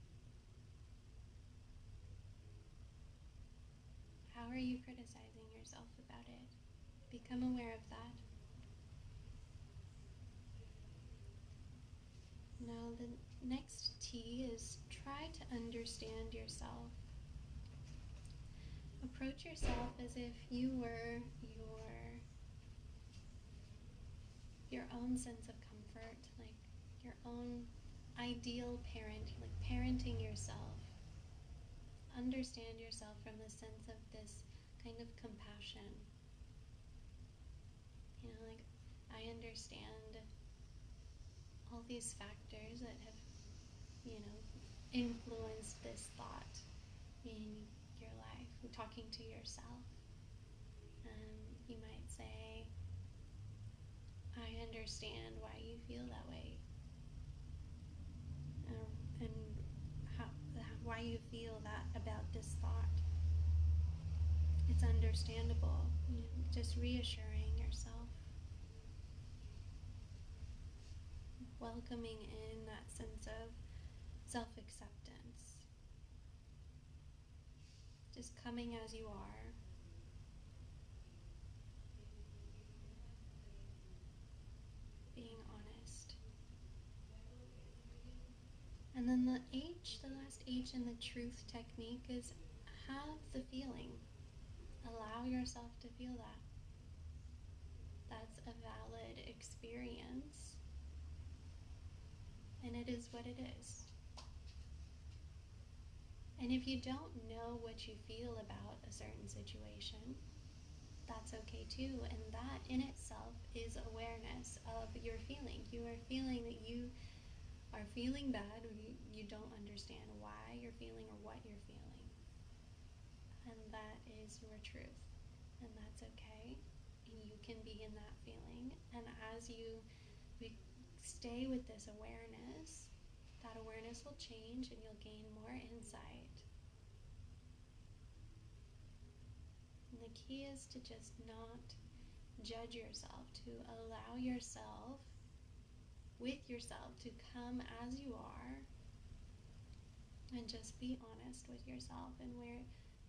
How are you criticizing yourself about it? Become aware of that. Now, the next T is try to understand yourself. Approach yourself as if you were your own sense of comfort, like your own ideal parent, like parenting yourself. Understand yourself from the sense of this kind of compassion. Like, I understand all these factors that have, influenced this thought in your life. Talking to yourself. You might say, I understand why you feel that way. And why you feel that about this thought. It's understandable. Just reassuring yourself. Welcoming in that sense of self-acceptance. Just coming as you are. Being honest. And then the last H in the truth technique is have the feeling. Allow yourself to feel that. That's a valid experience. And it is what it is. And if you don't know what you feel about a certain situation, that's okay too. And that in itself is awareness of your feeling. You are feeling that you are feeling bad, or you don't understand why you're feeling or what you're feeling. And that is your truth. And that's okay. And you can be in that feeling. And as you stay with this awareness, that awareness will change and you'll gain more insight. And the key is to just not judge yourself, to allow yourself, with yourself, to come as you are, and just be honest with yourself and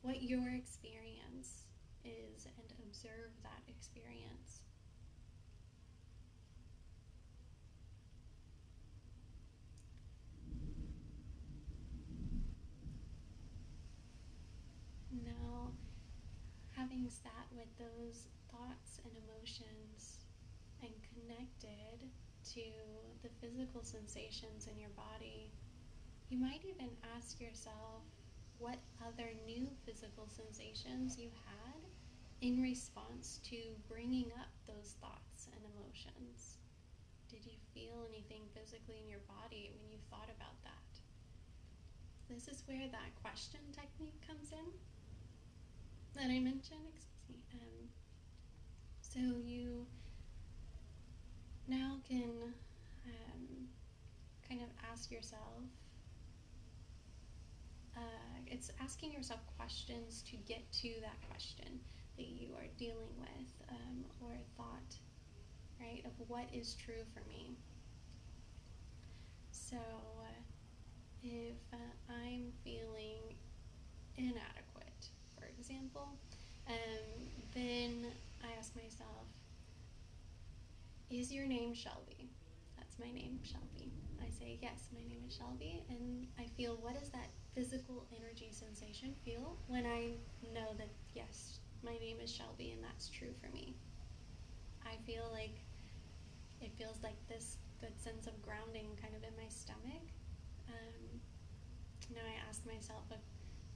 what your experience is, and observe that experience. Now, having sat with those thoughts and emotions and connected to the physical sensations in your body, you might even ask yourself what other new physical sensations you had in response to bringing up those thoughts and emotions. Did you feel anything physically in your body when you thought about that? This is where that question technique comes in that I mentioned. So you now can kind of ask yourself, it's asking yourself questions to get to that question that you are dealing with, or thought, right, of what is true for me. So if I'm feeling inadequate, for example, then I ask myself, is your name Shelby? That's my name, Shelby. I say, yes, my name is Shelby, and I feel, what does that physical energy sensation feel when I know that, yes, my name is Shelby and that's true for me? I feel like it feels like this good sense of grounding kind of in my stomach. Now I ask myself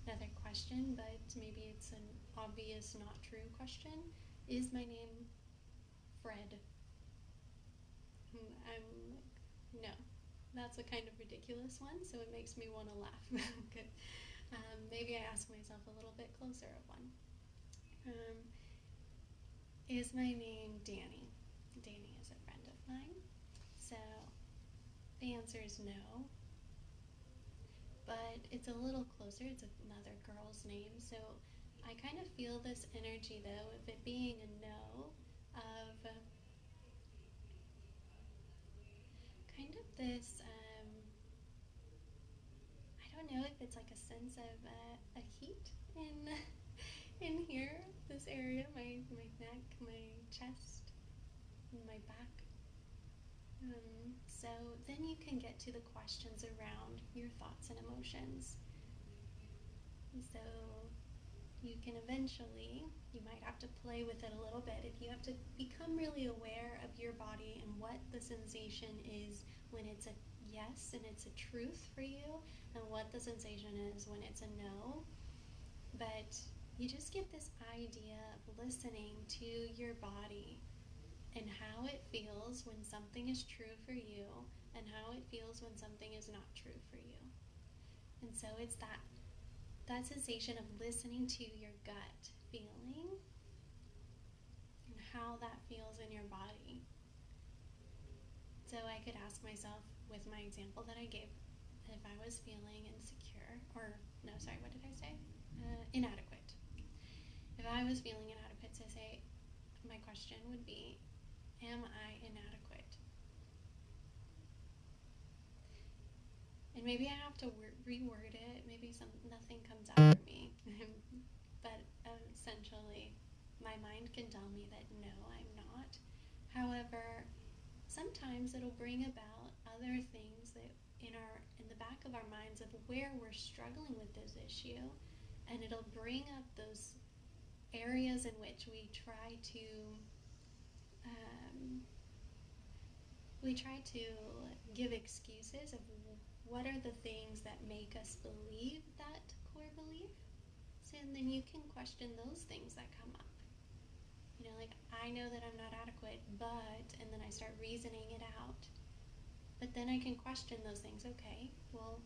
another question, but maybe it's an obvious, not true question. Is my name Fred? I'm like, no. That's a kind of ridiculous one, so it makes me want to laugh. Good. Maybe I ask myself a little bit closer of one. Is my name Danny? Danny is a friend of mine. So the answer is no. But it's a little closer. It's another girl's name. So I kind of feel this energy though of it being a no, of kind of this, I don't know if it's like a sense of a heat in in here, this area, my neck, my chest, and my back. So then you can get to the questions around your thoughts and emotions. So you can eventually, you might have to play with it a little bit if you have to become really aware of your body and what the sensation is when it's a yes and it's a truth for you, and what the sensation is when it's a no. But you just get this idea of listening to your body and how it feels when something is true for you and how it feels when something is not true for you. And so it's that sensation of listening to your gut feeling and how that feels in your body. So I could ask myself, with my example that I gave, if I was feeling insecure, or no, sorry, what did I say? Inadequate. If I was feeling inadequate, so say, my question would be, am I inadequate? And maybe I have to reword it. Maybe nothing comes out for me. But essentially, my mind can tell me that no, I'm not. However, sometimes it'll bring about other things that in the back of our minds of where we're struggling with this issue, and it'll bring up those areas in which we try to give excuses of what are the things that make us believe that core belief. So then you can question those things that come up. Like, I know that I'm not adequate, but, and then I start reasoning it out. But then I can question those things. Okay, well,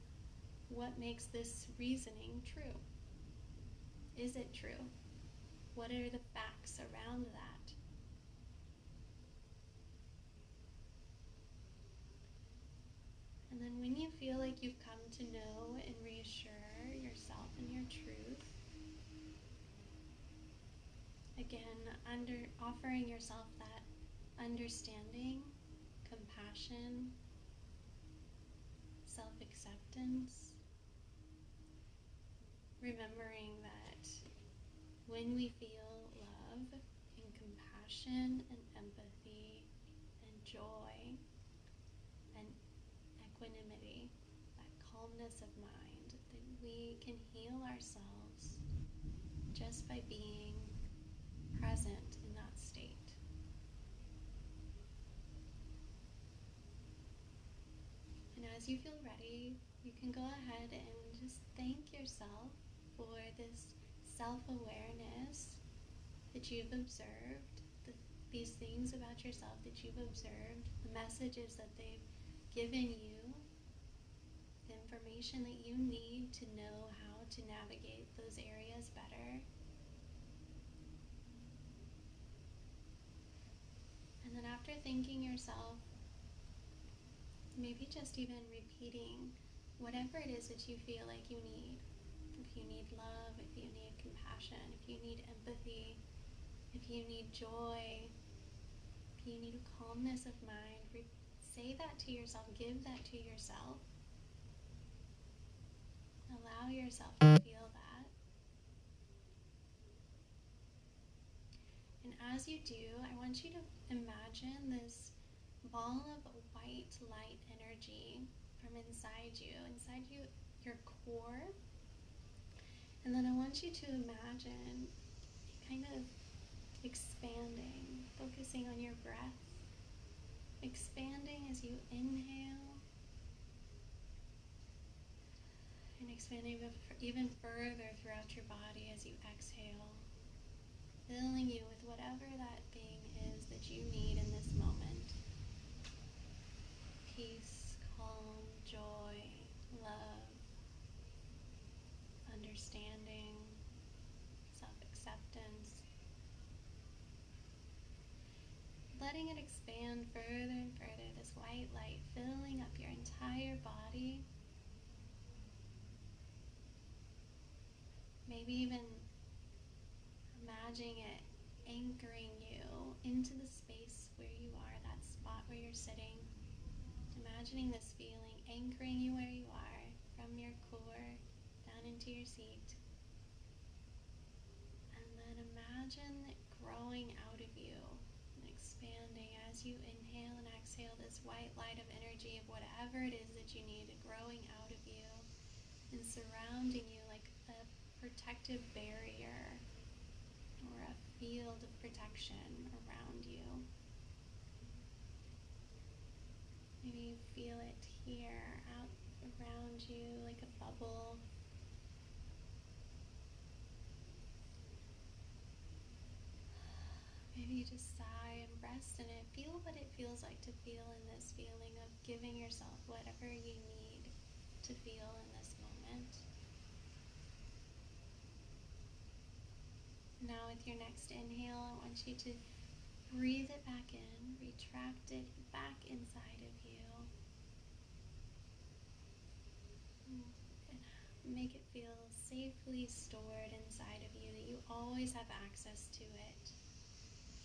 what makes this reasoning true? Is it true? What are the facts around that? And then when you feel like you've come to know and reassure yourself and your truth, again, offering yourself that understanding, compassion, self-acceptance, remembering that when we feel love and compassion and empathy and joy and equanimity, that calmness of mind, that we can heal ourselves just by being present in that state. And as you feel ready, you can go ahead and just thank yourself for this self-awareness that you've observed, these things about yourself that you've observed, the messages that they've given you, the information that you need to know how to navigate those areas better. And then after thanking yourself, maybe just even repeating whatever it is that you feel like you need. If you need love, if you need compassion, if you need empathy, if you need joy, if you need a calmness of mind, say that to yourself, give that to yourself. Allow yourself to feel that. And as you do, I want you to imagine this ball of white light energy from inside you, your core. And then I want you to imagine kind of expanding, focusing on your breath, expanding as you inhale, and expanding even further throughout your body as you exhale, filling you with whatever that thing is that you need in this moment. Peace, calm, joy, love, understanding, self-acceptance. Letting it expand further and further, this white light filling up your entire body. Maybe even imagining it anchoring you into the space where you are, that spot where you're sitting. Imagining this feeling anchoring you where you are, from your core down into your seat. And then imagine it growing out of you and expanding as you inhale and exhale this white light of energy of whatever it is that you need, growing out of you and surrounding you like a protective barrier or a field of protection around you. Maybe you feel it here, out around you like a bubble. Maybe you just sigh and rest in it. Feel what it feels like to feel in this feeling of giving yourself whatever you need to feel in this moment. Now with your next inhale, I want you to breathe it back in, retract it back inside of you. And make it feel safely stored inside of you, that you always have access to it.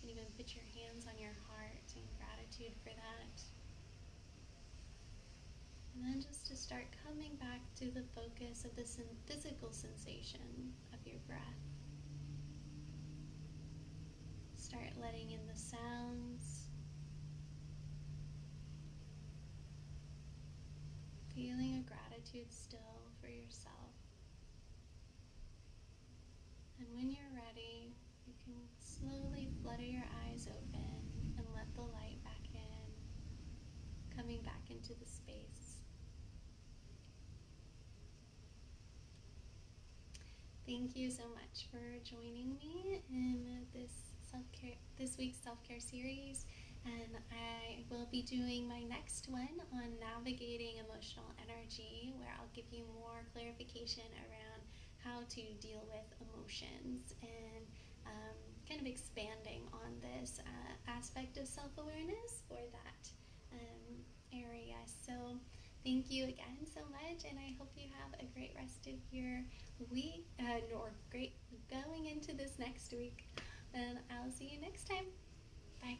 You can even put your hands on your heart in gratitude for that. And then just to start coming back to the focus of the physical sensation of your breath. Start letting in the sounds. Feeling a gratitude still for yourself. And when you're ready, you can slowly flutter your eyes open and let the light back in, coming back into the space. Thank you so much for joining me in this week's self-care series, and I will be doing my next one on navigating emotional energy, where I'll give you more clarification around how to deal with emotions and kind of expanding on this aspect of self-awareness for that area. So thank you again so much, and I hope you have a great rest of your week, or great going into this next week. And I'll see you next time. Bye.